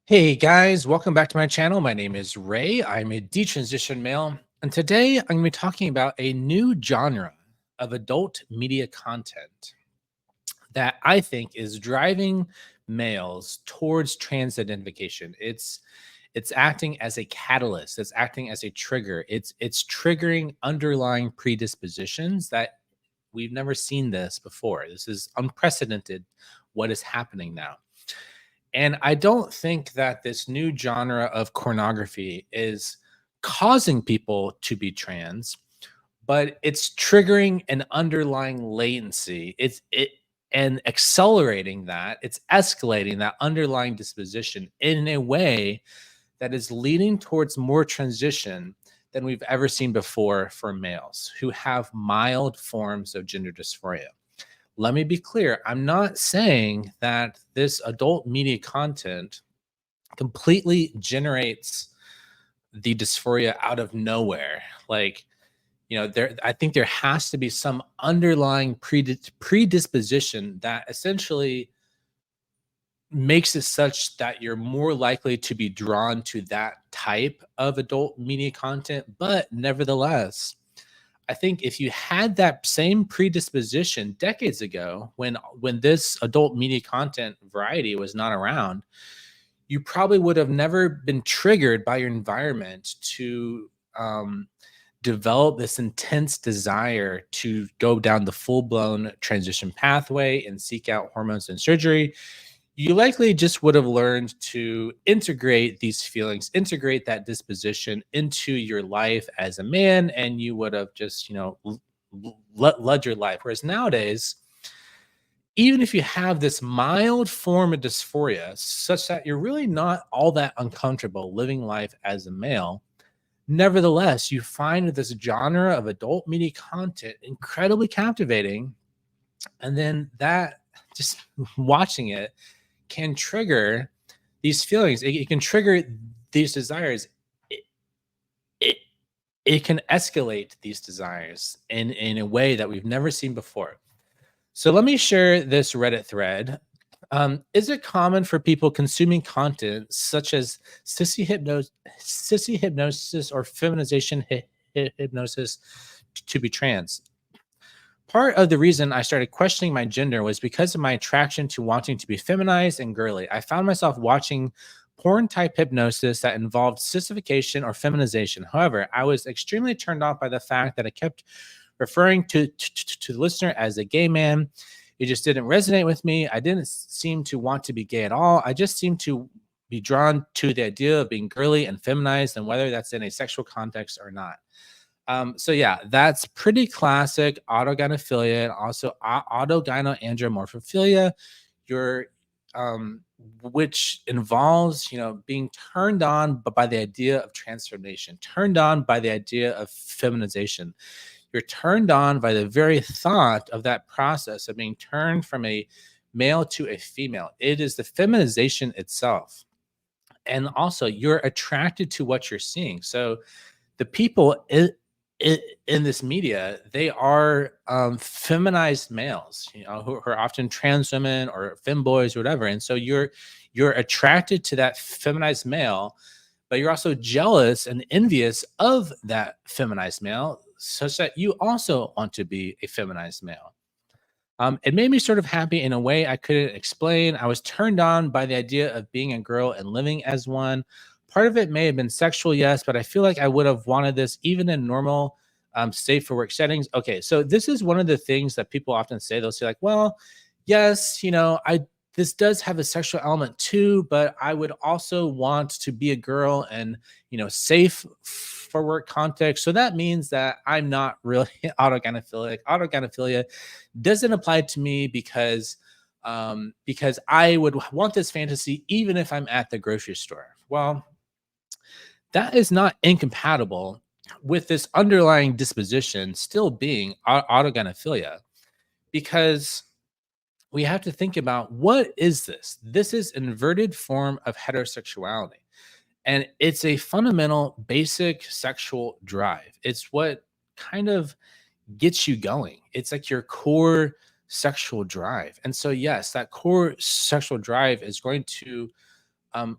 Hey guys, welcome back to my channel. My name is Ray. I'm a detransition male, and today I'm going to be talking about a new genre of adult media content that I think is driving males towards trans identification. It's acting as a catalyst, it's acting as a trigger. It's triggering underlying predispositions that we've never seen this before. This is unprecedented what is happening now. And I don't think that this new genre of pornography is causing people to be trans, but it's triggering an underlying latency. It and accelerating that, it's escalating that underlying disposition in a way that is leading towards more transition than we've ever seen before for males who have mild forms of gender dysphoria. Let me be clear. I'm not saying that this adult media content completely generates the dysphoria out of nowhere. Like, there I think there has to be some underlying predisposition that essentially makes it such that you're more likely to be drawn to that type of adult media content. But nevertheless, I think if you had that same predisposition decades ago when this adult media content variety was not around, you probably would have never been triggered by your environment to develop this intense desire to go down the full-blown transition pathway and seek out hormones and surgery. You likely just would have learned to integrate these feelings, integrate that disposition into your life as a man, and you would have just, led your life. Whereas nowadays, even if you have this mild form of dysphoria, such that you're really not all that uncomfortable living life as a male, nevertheless, you find this genre of adult media content incredibly captivating. And then that just watching it can trigger these feelings. It can trigger these desires. It, it, it can escalate these desires in a way that we've never seen before. So let me share this Reddit thread. Is it common for people consuming content such as sissy hypnosis or feminization hypnosis to be trans? Part of the reason I started questioning my gender was because of my attraction to wanting to be feminized and girly. I found myself watching porn type hypnosis that involved sissification or feminization. However, I was extremely turned off by the fact that I kept referring to the listener as a gay man. It just didn't resonate with me. I didn't seem to want to be gay at all. I just seemed to be drawn to the idea of being girly and feminized, and whether that's in a sexual context or not. So yeah, that's pretty classic autogynephilia and also autogynoandromorphophilia. Your which involves, being turned on by the idea of transformation, turned on by the idea of feminization. You're turned on by the very thought of that process of being turned from a male to a female. It is the feminization itself. And also, you're attracted to what you're seeing. So the people in this media, they are feminized males, who are often trans women or femboys or whatever. And so you're attracted to that feminized male, but you're also jealous and envious of that feminized male, such that you also want to be a feminized male. It made me sort of happy in a way I couldn't explain. I was turned on by the idea of being a girl and living as one. Part of it may have been sexual, yes, but I feel like I would have wanted this even in normal, safe for work settings. Okay, so this is one of the things that people often say. They'll say, like, well, yes, I this does have a sexual element too, but I would also want to be a girl and, safe for work context. So that means that I'm not really autogynephilic. Autogynephilia doesn't apply to me because I would want this fantasy even if I'm at the grocery store. Well, that is not incompatible with this underlying disposition still being autogynephilia, because we have to think about, what is this? This is an inverted form of heterosexuality. And it's a fundamental basic sexual drive. It's what kind of gets you going. It's like your core sexual drive. And so, yes, that core sexual drive is going to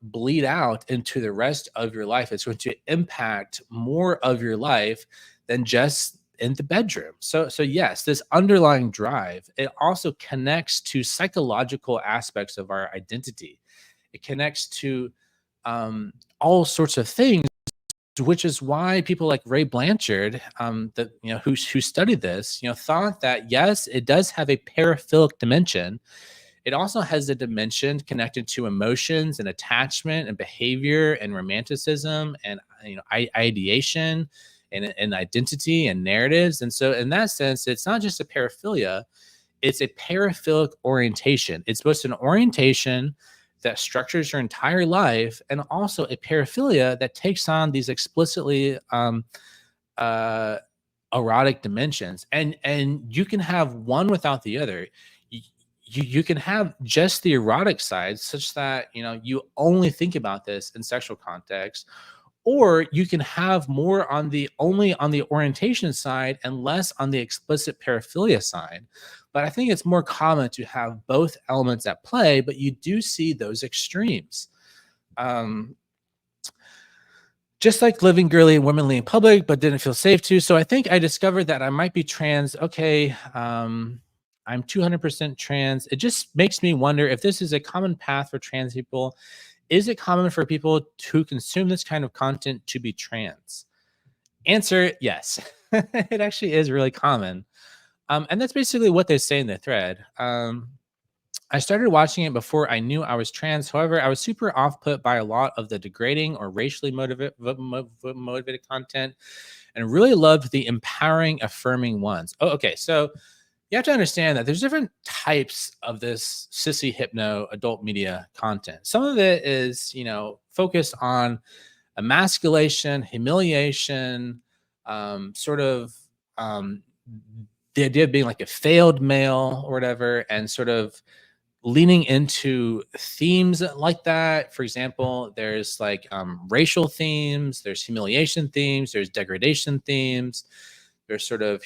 bleed out into the rest of your life. It's going to impact more of your life than just in the bedroom. So yes, this underlying drive, it also connects to psychological aspects of our identity. It connects to all sorts of things, which is why people like Ray Blanchard, that who studied this, thought that yes, it does have a paraphilic dimension. It also has a dimension connected to emotions and attachment and behavior and romanticism and ideation and identity and narratives. And so, in that sense, it's not just a paraphilia; it's a paraphilic orientation. It's both an orientation that structures your entire life and also a paraphilia that takes on these explicitly uh, erotic dimensions. And you can have one without the other. You can have just the erotic side such that you only think about this in sexual context, or you can have more on the only on the orientation side and less on the explicit paraphilia side. But I think it's more common to have both elements at play, but you do see those extremes. um just like living girly and womanly in public but didn't feel safe to. So I think I discovered that I might be trans. Okay, I'm 200% trans. It just makes me wonder if this is a common path for trans people. Is it common for people to consume this kind of content to be trans? Answer: yes. It actually is really common. And that's basically what they say in the thread. I started watching it before I knew I was trans. However, I was super off put by a lot of the degrading or racially motivated content and really loved the empowering, affirming ones. Oh, okay. So you have to understand that there's different types of this sissy hypno adult media content. Some of it is, focused on emasculation, humiliation, sort of um, the idea of being like a failed male or whatever, and sort of leaning into themes like that. For example, there's like racial themes, there's humiliation themes, there's degradation themes, there's sort of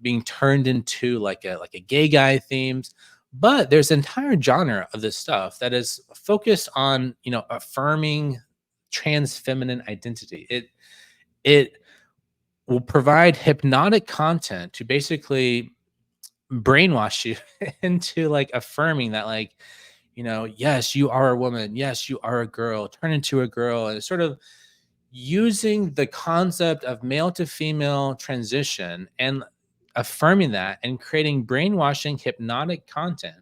being turned into like a gay guy themes. But there's an entire genre of this stuff that is focused on affirming trans feminine identity. It will provide hypnotic content to basically brainwash you into like affirming that, like, yes, you are a woman, yes, you are a girl, turn into a girl, and sort of using the concept of male to female transition and affirming that and creating brainwashing hypnotic content.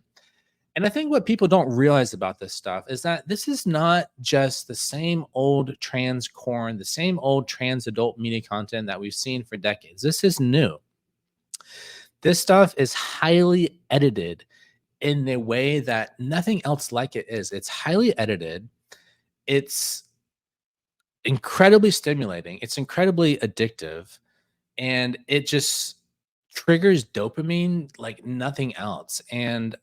And I think what people don't realize about this stuff is that this is not just the same old trans corn, the same old trans adult media content that we've seen for decades. This is new. This stuff is highly edited in a way that nothing else like it is. It's highly edited. It's incredibly stimulating. It's incredibly addictive. And it just triggers dopamine like nothing else. And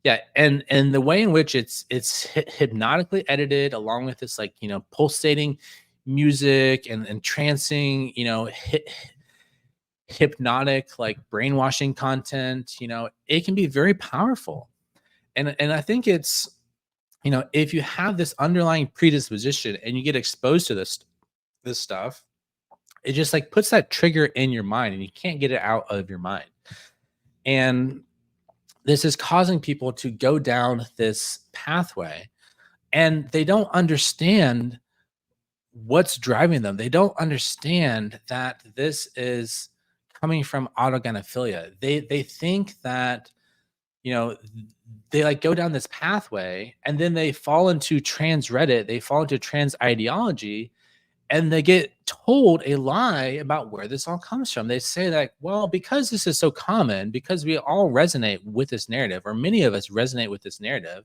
yeah, and the way in which it's hypnotically edited along with this like, pulsating music and trancing, hypnotic like brainwashing content, it can be very powerful. And I think it's, if you have this underlying predisposition and you get exposed to this stuff, it just like puts that trigger in your mind and you can't get it out of your mind. And this is causing people to go down this pathway, and they don't understand what's driving them. They don't understand that this is coming from autogynephilia. They think that, you know, they like go down this pathway and then they fall into trans Reddit, they fall into trans ideology, and they get told a lie about where this all comes from. They say that, well, because this is so common, because we all resonate with this narrative, or many of us resonate with this narrative,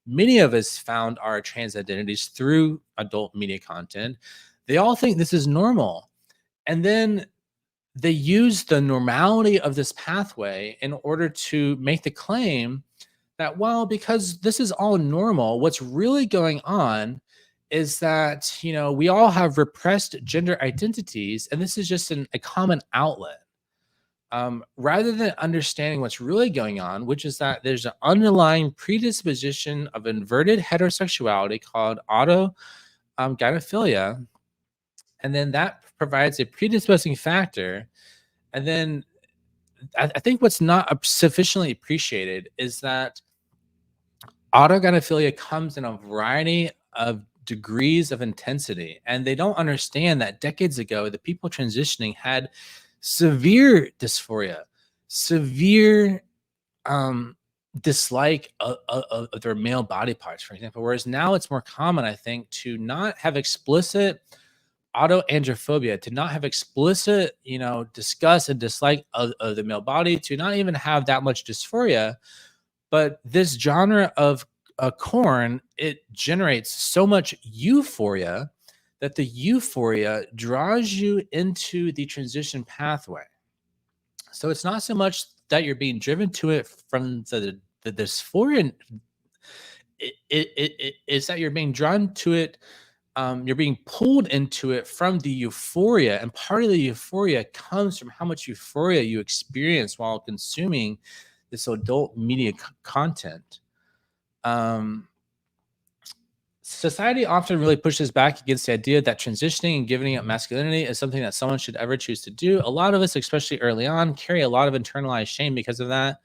many of us found our trans identities through adult media content. They all think this is normal. And then they use the normality of this pathway in order to make the claim that, well, because this is all normal, what's really going on is that, we all have repressed gender identities, and this is just a common outlet. rather than understanding what's really going on, which is that there's an underlying predisposition of inverted heterosexuality called autogynephilia, and then that provides a predisposing factor. And then I think what's not sufficiently appreciated is that autogynephilia comes in a variety of degrees of intensity, and they don't understand that decades ago, the people transitioning had severe dysphoria, severe dislike of their male body parts, for example. Whereas now it's more common, I think, to not have explicit autoandrophobia, to not have explicit, disgust and dislike of the male body, to not even have that much dysphoria. But this genre of corn, it generates so much euphoria that the euphoria draws you into the transition pathway. So it's not so much that you're being driven to it from the dysphoria. It's that you're being drawn to it. You're being pulled into it from the euphoria, and part of the euphoria comes from how much euphoria you experience while consuming this adult media content. Um, Society often really pushes back against the idea that transitioning and giving up masculinity is something that someone should ever choose to do. A lot of us, especially early on, carry a lot of internalized shame because of that.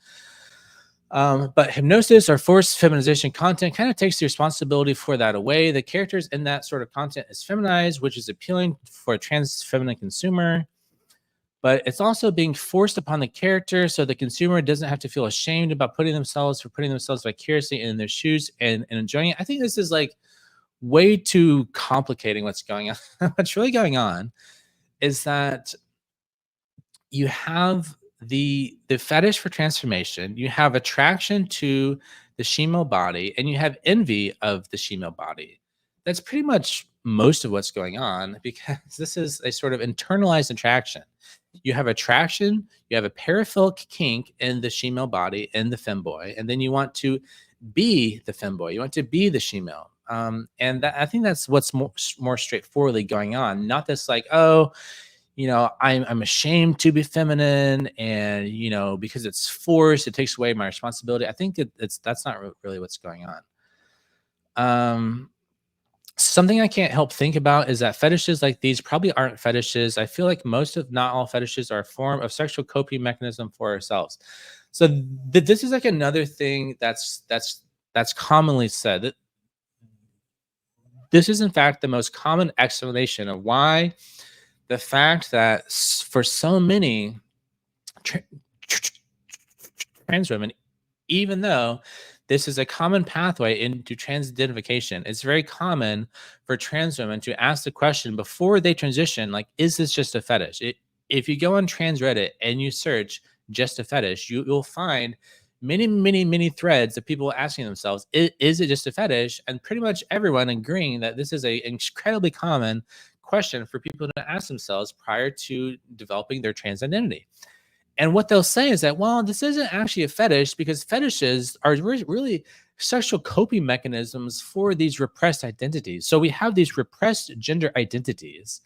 But hypnosis or forced feminization content kind of takes the responsibility for that away. The characters in that sort of content is feminized, which is appealing for a trans feminine consumer, but it's also being forced upon the character, so the consumer doesn't have to feel ashamed about putting themselves vicariously in their shoes and enjoying it. I think this is like way too complicating what's going on. What's really going on is that you have the fetish for transformation, you have attraction to the shemale body, and you have envy of the shemale body. That's pretty much most of what's going on, because this is a sort of internalized attraction. You have attraction, you have a paraphilic kink in the shemale body and the femboy, and then you want to be the femboy, you want to be the shemale. And that, I think that's what's more straightforwardly going on. Not this like, oh, I'm ashamed to be feminine, and because it's forced, it takes away my responsibility. I think that's not really what's going on. Something I can't help think about is that fetishes like these probably aren't fetishes. I feel like most of, not all, fetishes are a form of sexual coping mechanism for ourselves. So this is like another thing that's commonly said, that this is in fact the most common explanation of why the fact that for so many trans women, even though this is a common pathway into trans identification, it's very common for trans women to ask the question before they transition, like, is this just a fetish? If you go on trans Reddit and you search just a fetish, you'll find many threads of people asking themselves, is it just a fetish? And pretty much everyone agreeing that this is an incredibly common question for people to ask themselves prior to developing their trans identity. And what they'll say is that, well, this isn't actually a fetish, because fetishes are really sexual coping mechanisms for these repressed identities. So we have these repressed gender identities,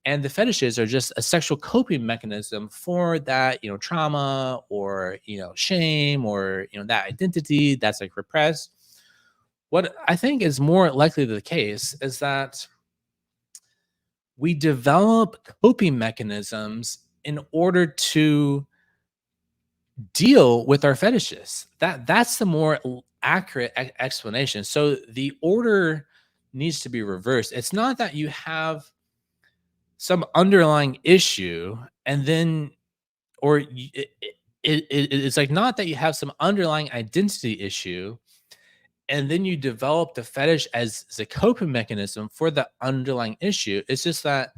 and the fetishes are just a sexual coping mechanism for that, trauma, or, shame, or, that identity that's like repressed. What I think is more likely the case is that we develop coping mechanisms in order to deal with our fetishes. That's the more accurate explanation. So the order needs to be reversed. It's not that you have some underlying issue and then, or it's like, not that you have some underlying identity issue and then you develop the fetish as a coping mechanism for the underlying issue. It's just that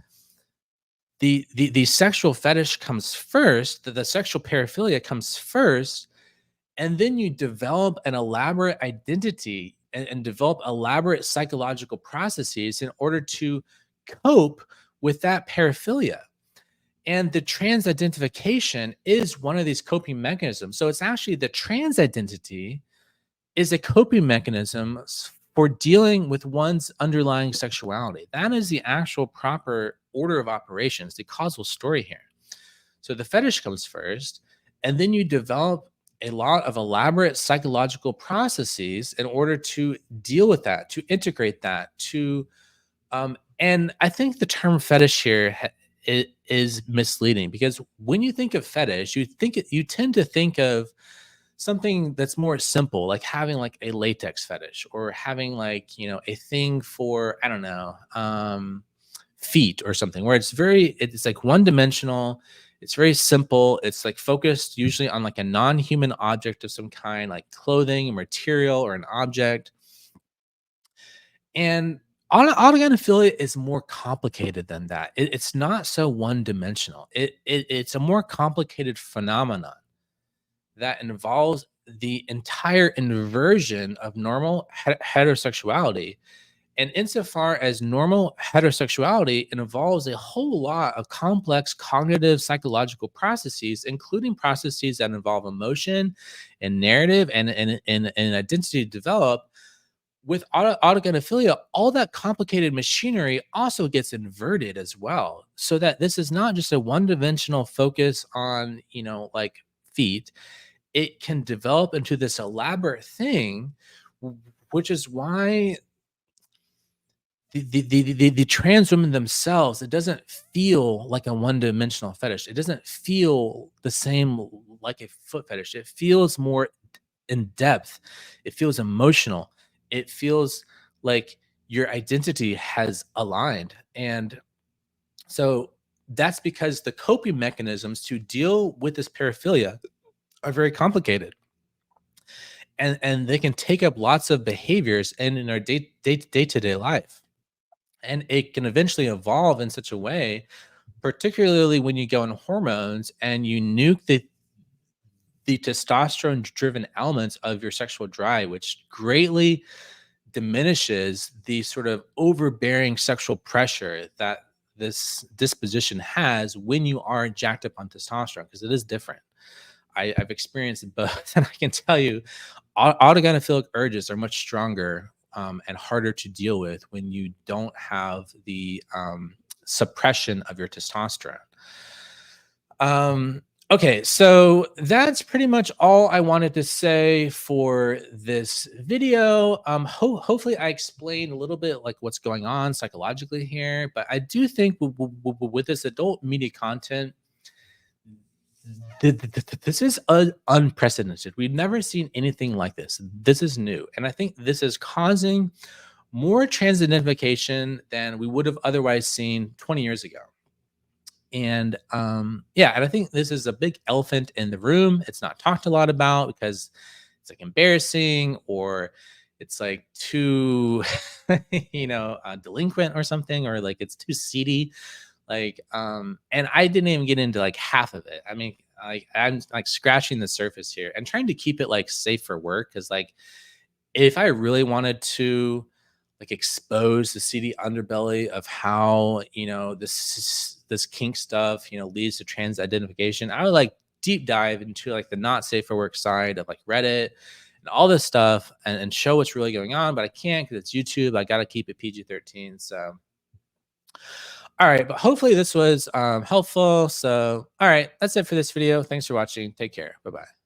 the sexual fetish comes first, that the sexual paraphilia comes first, and then you develop an elaborate identity, and develop elaborate psychological processes in order to cope with that paraphilia. And the trans identification is one of these coping mechanisms. So it's actually, the trans identity is a coping mechanism for dealing with one's underlying sexuality. That is the actual proper order of operations, the causal story here. So the fetish comes first, and then you develop a lot of elaborate psychological processes in order to deal with that, to integrate that, to and I think the term fetish here is misleading because when you think of fetish, you tend to think of something that's more simple, like having like a latex fetish or having like, a thing for, I don't know, feet or something where it's like one dimensional. It's very simple. It's like focused usually on like a non-human object of some kind, like clothing, material, or an object. And autogynephilia is more complicated than that. It's not so one dimensional. It's a more complicated phenomenon that involves the entire inversion of normal heterosexuality. And insofar as normal heterosexuality, it involves a whole lot of complex cognitive psychological processes, including processes that involve emotion and narrative and identity to develop. With autogynephilia, all that complicated machinery also gets inverted as well, so that this is not just a one-dimensional focus on, like feet. It can develop into this elaborate thing, which is why the trans women themselves, it doesn't feel like a one-dimensional fetish. It doesn't feel the same like a foot fetish. It feels more in depth. It feels emotional. It feels like your identity has aligned. And so that's because the coping mechanisms to deal with this paraphilia are very complicated. And they can take up lots of behaviors and in our day-to-day life. And it can eventually evolve in such a way, particularly when you go on hormones and you nuke the testosterone driven elements of your sexual drive, which greatly diminishes the sort of overbearing sexual pressure that this disposition has when you are jacked up on testosterone, because it is different. I've experienced both, and I can tell you, autogynephilic urges are much stronger and harder to deal with when you don't have the suppression of your testosterone. Okay, so that's pretty much all I wanted to say for this video. Hopefully, I explained a little bit like what's going on psychologically here, but I do think with this adult media content, this is unprecedented. We've never seen anything like this. This is new, and I think this is causing more trans identification than we would have otherwise seen 20 years ago. And yeah, and I think this is a big elephant in the room. It's not talked a lot about because it's like embarrassing, or it's like too delinquent or something, or like it's too seedy. Like and I didn't even get into like half of it. I mean, like I'm like scratching the surface here and trying to keep it like safe for work, because like if I really wanted to like expose the seedy underbelly of how, this kink stuff, leads to trans identification, I would like deep dive into like the not safe for work side of like Reddit and all this stuff, and show what's really going on, but I can't because it's YouTube. I got to keep it PG-13. So all right, but hopefully this was helpful. So all right, that's it for this video. Thanks for watching. Take care. Bye bye.